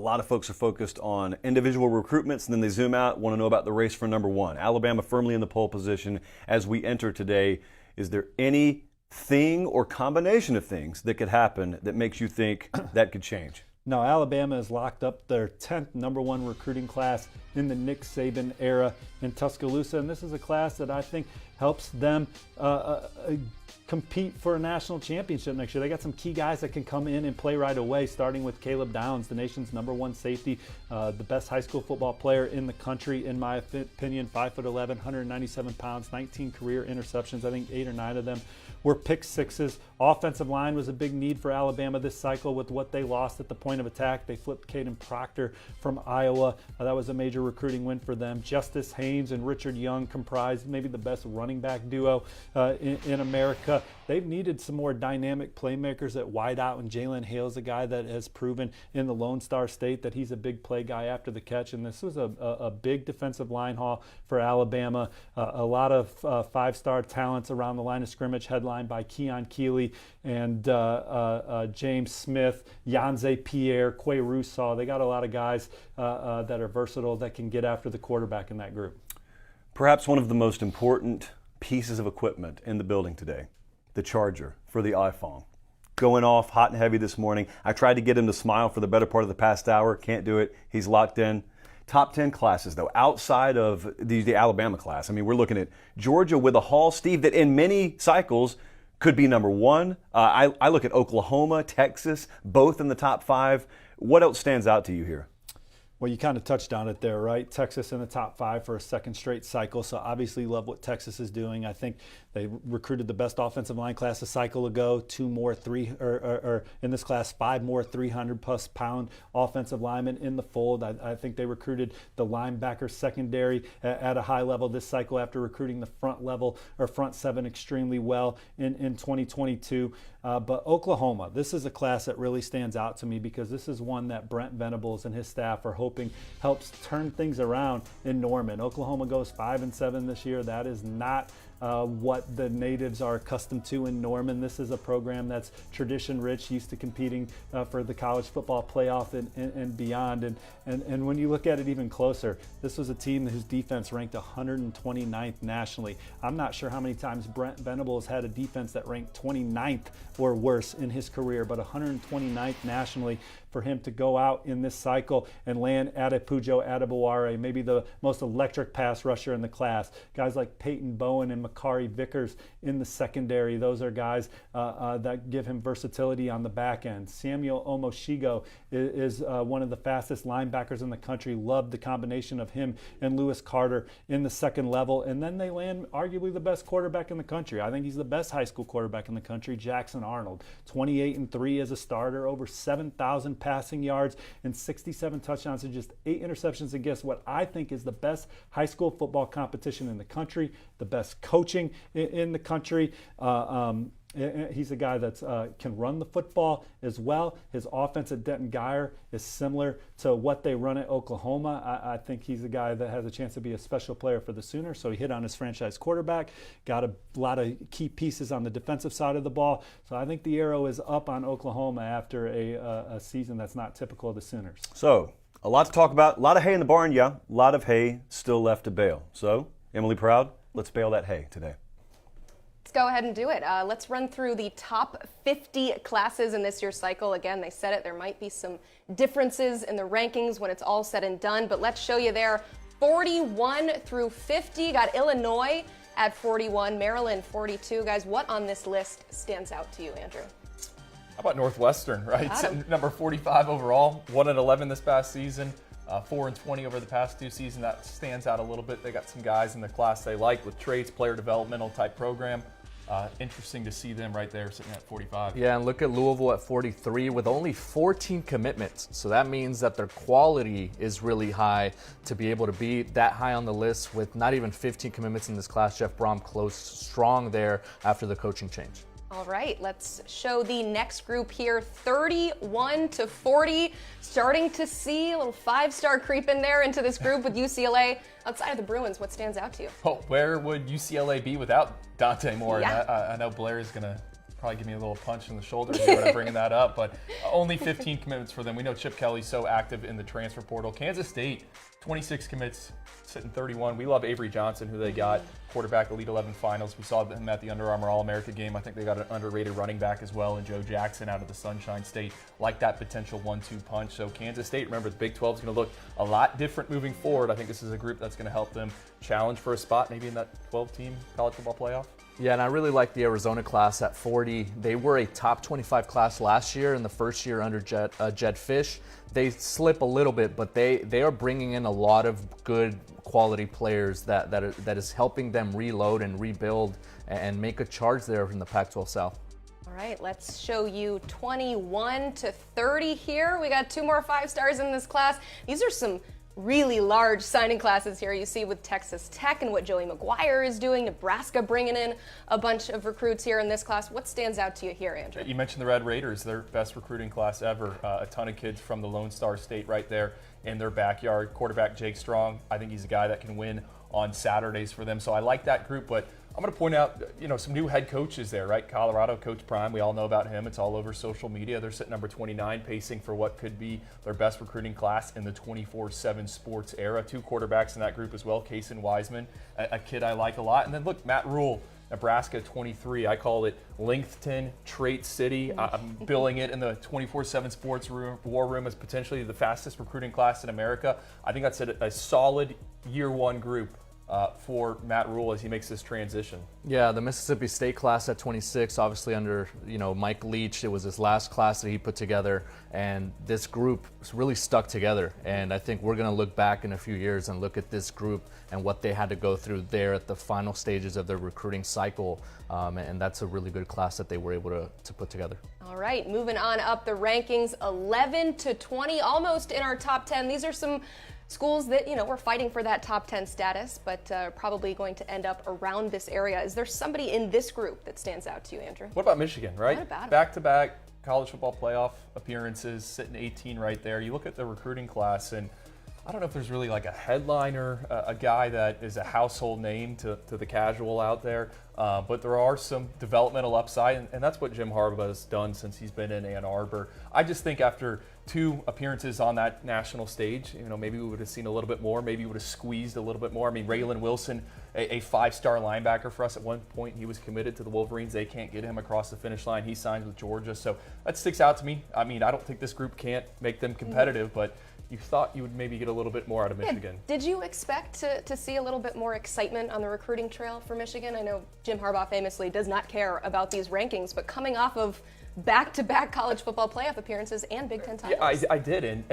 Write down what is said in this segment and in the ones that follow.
lot of folks are focused on individual recruitments, and then they zoom out, want to know about the race for number one. Alabama firmly in the pole position as we enter today. Is there any thing or combination of things that could happen that makes you think that could change? No, Alabama has locked up their 10th number one recruiting class in the Nick Saban era in Tuscaloosa, and this is a class that I think helps them compete for a national championship next year. They got some key guys that can come in and play right away, starting with Caleb Downs, the nation's number one safety, the best high school football player in the country, in my opinion, 5'11", 197 pounds, 19 career interceptions. I think 8 or 9 of them were pick sixes. Offensive line was a big need for Alabama this cycle with what they lost at the point of attack. They flipped Caden Proctor from Iowa. That was a major recruiting win for them. Justice Haynes and Richard Young comprised maybe the best running back duo in America. They've needed some more dynamic playmakers at wideout, and Jalen Hale's a guy that has proven in the Lone Star State that he's a big play guy after the catch, and this was a big defensive line haul for Alabama. A lot of five-star talents around the line of scrimmage, headlined by Keon Keeley and James Smith, Yanze Pierre, Quay Rousseau. They got a lot of guys that are versatile that can get after the quarterback in that group. Perhaps one of the most important pieces of equipment in the building today, the charger for the iPhone. Going off hot and heavy this morning. I tried to get him to smile for the better part of the past hour. Can't do it. He's locked in. Top 10 classes, though, outside of the Alabama class. I mean, we're looking at Georgia with a haul, Steve, that in many cycles could be number one. I look at Oklahoma, Texas, both in the top 5. What else stands out to you here? Well, you kind of touched on it there, right? Texas in the top 5 for a second straight cycle. So obviously love what Texas is doing. I think they recruited the best offensive line class a cycle ago. 2 more in this class, 5 more 300-plus pound offensive linemen in the fold. I think they recruited the linebacker secondary at a high level this cycle after recruiting the front 7 extremely well in 2022. But Oklahoma, this is a class that really stands out to me because this is one that Brent Venables and his staff are hoping helps turn things around in Norman. Oklahoma goes 5-7 this year. That is not what the natives are accustomed to in Norman. This is a program that's tradition rich, used to competing for the college football playoff and beyond. And when you look at it even closer, this was a team whose defense ranked 129th nationally. I'm not sure how many times Brent Venables had a defense that ranked 29th or worse in his career, but 129th nationally. For him to go out in this cycle and land Adepujo Adebaware, maybe the most electric pass rusher in the class. Guys like Peyton Bowen and Makari Vickers in the secondary. Those are guys that give him versatility on the back end. Samuel Omoshigo is one of the fastest linebackers in the country. Loved the combination of him and Lewis Carter in the second level. And then they land arguably the best quarterback in the country. I think he's the best high school quarterback in the country, Jackson Arnold. 28-3 as a starter, over 7,000 passing yards and 67 touchdowns and just 8 interceptions against what I think is the best high school football competition in the country, the best coaching in the country. He's a guy that can run the football as well. His offense at Denton Guyer is similar to what they run at Oklahoma. I think he's a guy that has a chance to be a special player for the Sooners. So he hit on his franchise quarterback, got a lot of key pieces on the defensive side of the ball. So I think the arrow is up on Oklahoma after a season that's not typical of the Sooners. So a lot to talk about. A lot of hay in the barn, yeah. A lot of hay still left to bale. So, Emily Proud, let's bale that hay today. Let's go ahead and do it. Let's run through the top 50 classes in this year's cycle. Again, they said it, there might be some differences in the rankings when it's all said and done, but let's show you there. 41 through 50, got Illinois at 41, Maryland 42. Guys, what on this list stands out to you, Andrew? How about Northwestern, right? Sitting number 45 overall, 1-11 this past season. 4-20 over the past 2 seasons. That stands out a little bit. They got some guys in the class they like with traits, player developmental type program. Interesting to see them right there sitting at 45. Yeah, and look at Louisville at 43 with only 14 commitments. So that means that their quality is really high to be able to be that high on the list with not even 15 commitments in this class. Jeff Brom close strong there after the coaching change. All right, let's show the next group here, 31 to 40. Starting to see a little 5-star creep in there into this group with UCLA. Outside of the Bruins, what stands out to you? Oh, where would UCLA be without Dante Moore? Yeah. And I know Blair is going to probably give me a little punch in the shoulder here when I'm bringing that up, but only 15 commitments for them. We know Chip Kelly's so active in the transfer portal. Kansas State, 26 commits, sitting 31. We love Avery Johnson, who they got, quarterback, Elite 11 finals. We saw him at the Under Armour All-America game. I think they got an underrated running back as well, and Joe Jackson out of the Sunshine State, like that potential 1-2 punch. So Kansas State, remember, the Big 12 is going to look a lot different moving forward. I think this is a group that's going to help them challenge for a spot maybe in that 12-team college football playoff. Yeah, and I really like the Arizona class at 40. They were a top 25 class last year in the first year under Jed Fish. They slip a little bit, but they are bringing in a lot of good quality players that is helping them reload and rebuild and make a charge there in the Pac-12 South. All right, let's show you 21 to 30 here. We got 2 more 5-stars in this class. These are some really large signing classes here. You see with Texas Tech and what Joey McGuire is doing, Nebraska bringing in a bunch of recruits here in this class. What stands out to you here, Andrew? You mentioned the Red Raiders, their best recruiting class ever. A ton of kids from the Lone Star State right there in their backyard. Quarterback Jake Strong, I think he's a guy that can win on Saturdays for them. So I like that group, but I'm going to point out, some new head coaches there, right? Colorado, Coach Prime, we all know about him. It's all over social media. They're sitting number 29, pacing for what could be their best recruiting class in the 24/7 sports era. 2 quarterbacks in that group as well, Case and Wiseman, a kid I like a lot. And then look, Matt Rule, Nebraska 23. I call it Lincoln Trait City. I'm billing it in the 24/7 sports war room as potentially the fastest recruiting class in America. I think that's a solid year 1 group for Matt Rule as he makes this transition. Yeah, the Mississippi State class at 26, obviously under Mike Leach. It was his last class that he put together, and this group really stuck together. And I think we're going to look back in a few years and look at this group and what they had to go through there at the final stages of their recruiting cycle. And that's a really good class that they were able to put together. All right, moving on up the rankings, 11 to 20, almost in our top 10. These are some schools that, we're fighting for that top 10 status, but probably going to end up around this area. Is there somebody in this group that stands out to you, Andrew? What about Michigan, right? What about 'em? Back-to-back college football playoff appearances, sitting 18 right there. You look at the recruiting class, and I don't know if there's really like a headliner, a guy that is a household name to the casual out there, but there are some developmental upside, and that's what Jim Harbaugh has done since he's been in Ann Arbor. I just think after 2 appearances on that national stage, maybe we would have seen a little bit more, maybe we would have squeezed a little bit more. I mean, Raylan Wilson, a 5-star linebacker for us at one point, he was committed to the Wolverines. They can't get him across the finish line. He signs with Georgia, so that sticks out to me. I mean, I don't think this group can't make them competitive, but you thought you would maybe get a little bit more out of Michigan. Did you expect to see a little bit more excitement on the recruiting trail for Michigan? I know Jim Harbaugh famously does not care about these rankings, but coming off of back-to-back college football playoff appearances and Big Ten titles. Yeah, I did, and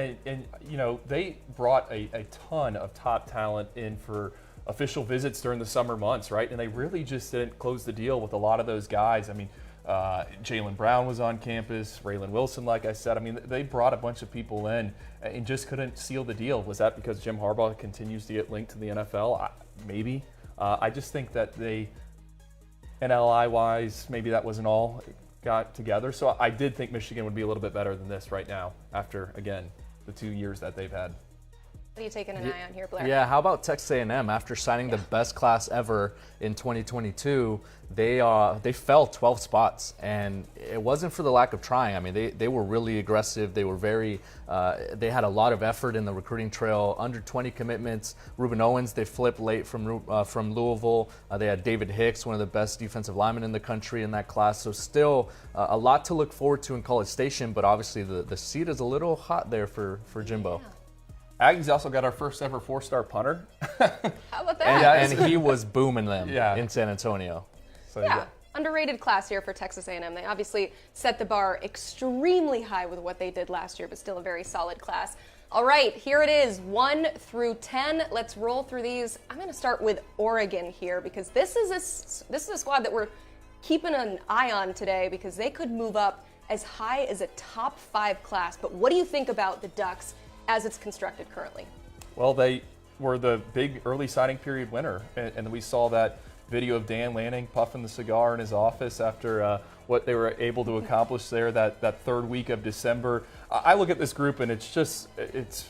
they brought a ton of top talent in for official visits during the summer months, right? And they really just didn't close the deal with a lot of those guys. I mean, Jaylen Brown was on campus, Raylan Wilson, like I said. I mean, they brought a bunch of people in and just couldn't seal the deal. Was that because Jim Harbaugh continues to get linked to the NFL? Maybe. I just think that they, NLI-wise, maybe that wasn't all got together. So I did think Michigan would be a little bit better than this right now after, again, the 2 years that they've had. What are you taking an eye on here, Blair? Yeah, how about Texas A&M? After signing the best class ever in 2022, they fell 12 spots, and it wasn't for the lack of trying. I mean, they were really aggressive. They were they had a lot of effort in the recruiting trail. Under 20 commitments. Ruben Owens, they flipped late from Louisville. They had David Hicks, one of the best defensive linemen in the country in that class. So still a lot to look forward to in College Station, but obviously the seat is a little hot there for Jimbo. Yeah. Aggies also got our first ever 4-star punter. How about that? And he was booming them Yeah. in San Antonio. So Yeah, underrated class here for Texas A&M. They obviously set the bar extremely high with what they did last year, but still a very solid class. All right, here it is, 1 through 10. Let's roll through these. I'm going to start with Oregon here because this is a squad that we're keeping an eye on today because they could move up as high as a top 5 class. But what do you think about the Ducks as it's constructed currently? Well, they were the big early signing period winner, and we saw that video of Dan Lanning puffing the cigar in his office after what they were able to accomplish there that 3rd week of December. I look at this group and it's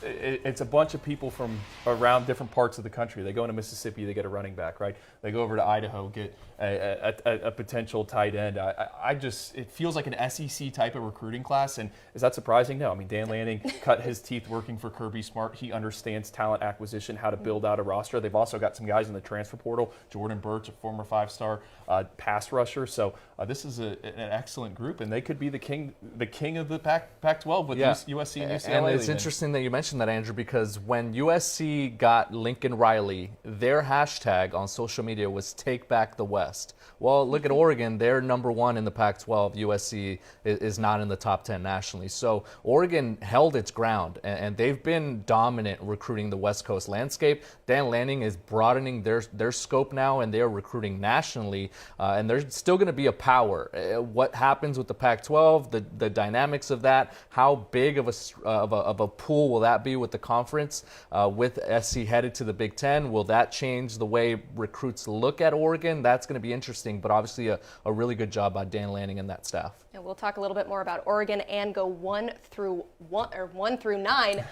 it's a bunch of people from around different parts of the country. They go into Mississippi, they get a running back, right? They go over to Idaho, get a potential tight end. It feels like an SEC type of recruiting class. And is that surprising? No. I mean, Dan Lanning cut his teeth working for Kirby Smart. He understands talent acquisition, how to build out a roster. They've also got some guys in the transfer portal. Jordan Birch, a former 5-star pass rusher. So this is an excellent group, and they could be the king of the Pac-12 with USC and UCLA. And it's interesting that you mentioned that, Andrew, because when USC got Lincoln Riley, their hashtag on social media was "Take Back the West." Well, look at Oregon. They're number 1 in the Pac-12. USC is not in the top 10 nationally. So Oregon held its ground, and they've been dominant recruiting the West Coast landscape. Dan Lanning is broadening their scope now, and they're recruiting nationally, and they're still going to be a power. What happens with the Pac-12, the dynamics of that, how big of a pool will that be with the conference? With SC headed to the Big Ten, will that change the way recruits look at Oregon? That's going to be interesting, but obviously a really good job by Dan Lanning and that staff. And we'll talk a little bit more about Oregon and go 1 through 9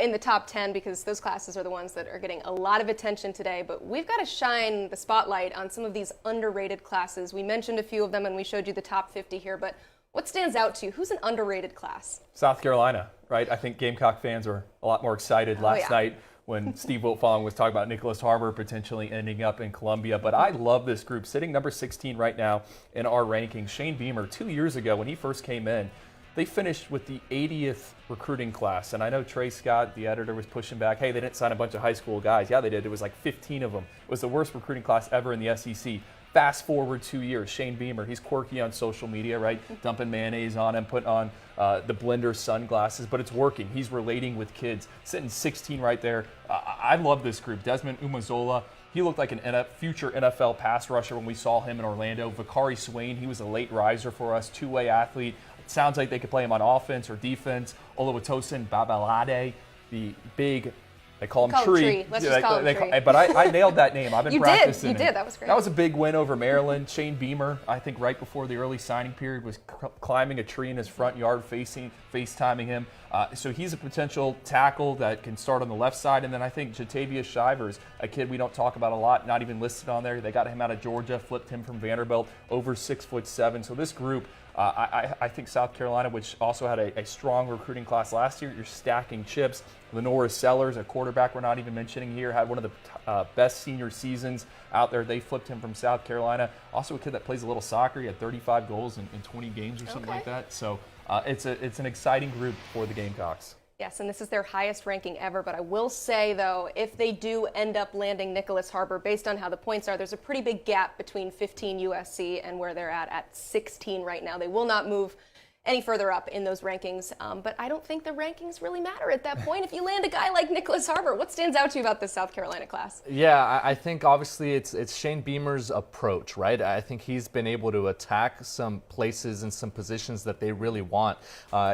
in the top 10, because those classes are the ones that are getting a lot of attention today. But we've got to shine the spotlight on some of these underrated classes. We mentioned a few of them, and we showed you the top 50 here, but what stands out to you? Who's an underrated class? South Carolina, right? I think Gamecock fans were a lot more excited last night when Steve Wiltfong was talking about Nicholas Harbor potentially ending up in Columbia. But I love this group. Sitting number 16 right now in our rankings, Shane Beamer, 2 years ago when he first came in, they finished with the 80th recruiting class. And I know Trey Scott, the editor, was pushing back, hey, they didn't sign a bunch of high school guys. Yeah, they did. It was like 15 of them. It was the worst recruiting class ever in the SEC. Fast forward 2 years, Shane Beamer, he's quirky on social media, right? Dumping mayonnaise on him, putting on the Blender sunglasses, but it's working. He's relating with kids. Sitting 16 right there. I love this group. Desmond Umazola, he looked like a future NFL pass rusher when we saw him in Orlando. Vakari Swain, he was a late riser for us, two-way athlete. It sounds like they could play him on offense or defense. Oluwatosin Babalade, the big, they call him Tree. Let's just call him Tree. But I nailed that name. I've been practicing. You did. That was great. That was a big win over Maryland. Shane Beamer, I think right before the early signing period, was climbing a tree in his front yard, FaceTiming him. So he's a potential tackle that can start on the left side. And then I think Jatavius Shivers, a kid we don't talk about a lot, not even listed on there. They got him out of Georgia, flipped him from Vanderbilt, over 6'7". So this group, I think South Carolina, which also had a strong recruiting class last year, you're stacking chips. Lenora Sellers, a quarterback we're not even mentioning here, had one of the best senior seasons out there. They flipped him from South Carolina. Also a kid that plays a little soccer. He had 35 goals in 20 games or something like that. So it's an exciting group for the Gamecocks. Yes, and this is their highest ranking ever, but I will say, though, if they do end up landing Nicholas Harbor, based on how the points are, there's a pretty big gap between 15 USC and where they're at 16 right now. They will not move any further up in those rankings, but I don't think the rankings really matter at that point. If you land a guy like Nicholas Harbor, what stands out to you about this South Carolina class? Yeah, I think obviously it's Shane Beamer's approach, right? I think he's been able to attack some places and some positions that they really want.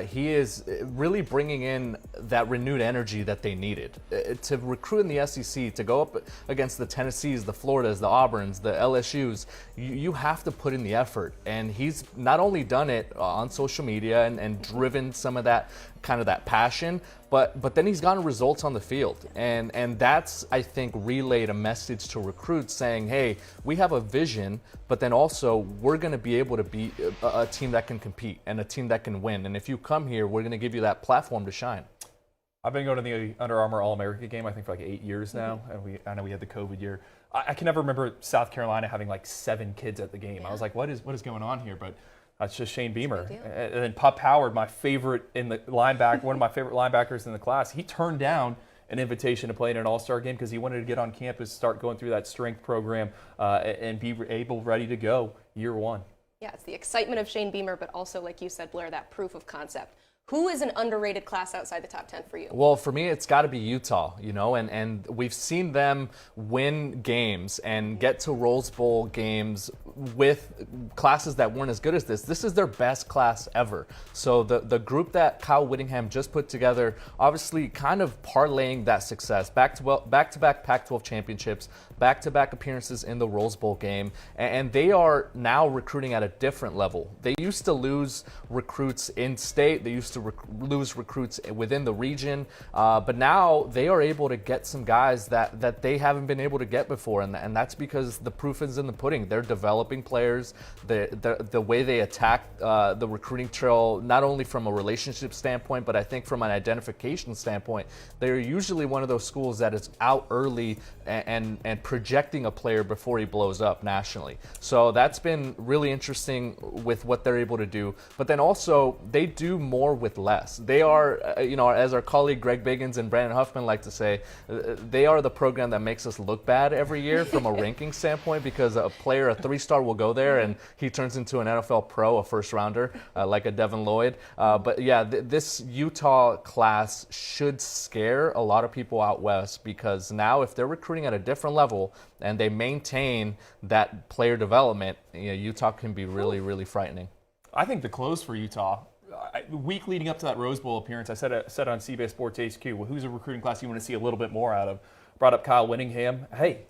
He is really bringing in that renewed energy that they needed. To recruit in the SEC, to go up against the Tennessees, the Floridas, the Auburns, the LSUs, you have to put in the effort. And he's not only done it on social media and driven some of that kind of that passion, but then he's gotten results on the field, and that's, I think, relayed a message to recruits saying, hey, we have a vision, but then also we're going to be able to be a team that can compete and a team that can win, and if you come here, we're going to give you that platform to shine. I've been going to the Under Armour All-America game, I think, for like 8 years now, and I know we had the COVID year. I can never remember South Carolina having like 7 kids at the game. I was like, what is going on here? But that's just Shane Beamer. And then Pup Howard, my favorite in the linebacker, one of my favorite linebackers in the class, he turned down an invitation to play in an all-star game because he wanted to get on campus, start going through that strength program, and be ready to go year one. Yeah, it's the excitement of Shane Beamer, but also, like you said, Blair, that proof of concept. Who is an underrated class outside the top 10 for you? Well, for me, it's got to be Utah, and we've seen them win games and get to Rose Bowl games with classes that weren't as good as this. This is their best class ever. So the group that Kyle Whittingham just put together, obviously kind of parlaying that success, back-to-back Pac-12 championships, back-to-back appearances in the Rose Bowl game, and they are now recruiting at a different level. They used to lose recruits in state. They used to lose recruits within the region. But now they are able to get some guys that they haven't been able to get before, and that's because the proof is in the pudding. They're developing players. The way they attack the recruiting trail, not only from a relationship standpoint, but I think from an identification standpoint, they're usually one of those schools that is out early and projecting a player before he blows up nationally. So that's been really interesting with what they're able to do. But then also they do more with less. They are, as our colleague Greg Biggins and Brandon Huffman like to say, they are the program that makes us look bad every year from a ranking standpoint, because a player, a 3-star, will go there and he turns into an NFL pro, a first rounder, like a Devin Lloyd. But yeah, this Utah class should scare a lot of people out west, because now if they're recruiting at a different level and they maintain that player development, Utah can be really, really frightening. I think the close for Utah, the week leading up to that Rose Bowl appearance, I said on CBS Sports HQ, well, who's a recruiting class you want to see a little bit more out of? Brought up Kyle Whittingham. Hey,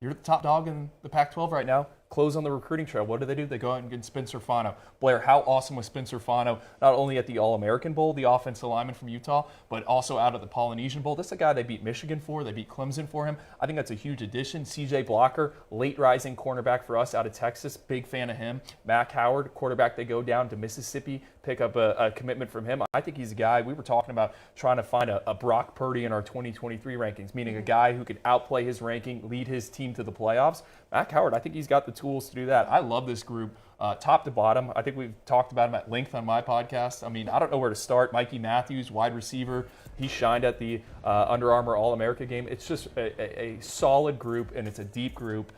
you're the top dog in the Pac-12 right now. Close on the recruiting trail. What do? They go out and get Spencer Fano. Blair, how awesome was Spencer Fano, not only at the All-American Bowl, the offensive lineman from Utah, but also out at the Polynesian Bowl? This is a guy they beat Michigan for. They beat Clemson for him. I think that's a huge addition. CJ Blocker, late rising cornerback for us out of Texas. Big fan of him. Mac Howard, quarterback, they go down to Mississippi, pick up a commitment from him. I think he's a guy, we were talking about trying to find a Brock Purdy in our 2023 rankings, meaning a guy who could outplay his ranking, lead his team to the playoffs. Mac Howard, I think he's got the tools to do that. I love this group, top to bottom. I think we've talked about him at length on my podcast. I mean, I don't know where to start. Mikey Matthews, wide receiver. He shined at the Under Armour All-America game. It's just a solid group, and it's a deep group.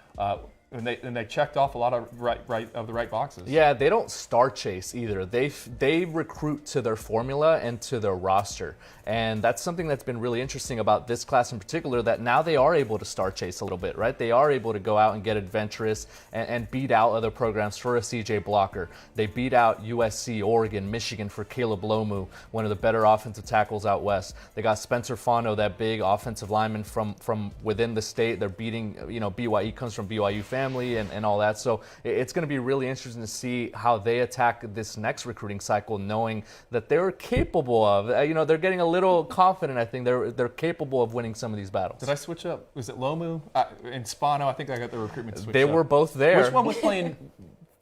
And they checked off a lot of the right boxes. Yeah, they don't star chase either. They recruit to their formula and to their roster. And that's something that's been really interesting about this class in particular, that now they are able to star chase a little bit, right? They are able to go out and get adventurous and beat out other programs for a CJ Blocker. They beat out USC, Oregon, Michigan for Caleb Lomu, one of the better offensive tackles out west. They got Spencer Fano, that big offensive lineman from within the state. They're beating, BYU. He comes from BYU family and all that. So it's going to be really interesting to see how they attack this next recruiting cycle, knowing that they're capable of, they're getting a little confident. I think they're capable of winning some of these battles. Did I switch up? Was it Lomu and Spano? I think I got the recruitment switched They up. were both there. Which one was playing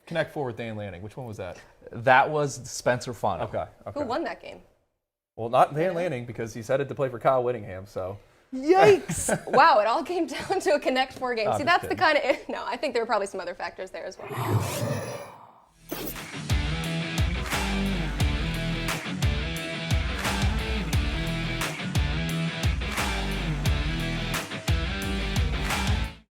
Connect Four with Dan Lanning? Which one was that? That was Spencer Fano. Okay. Who won that game? Well, not Dan Lanning, because he's headed to play for Kyle Whittingham, so. Yikes! Wow, it all came down to a Connect Four game. See, that's kidding. the kind of. No, I think there were probably some other factors there as well.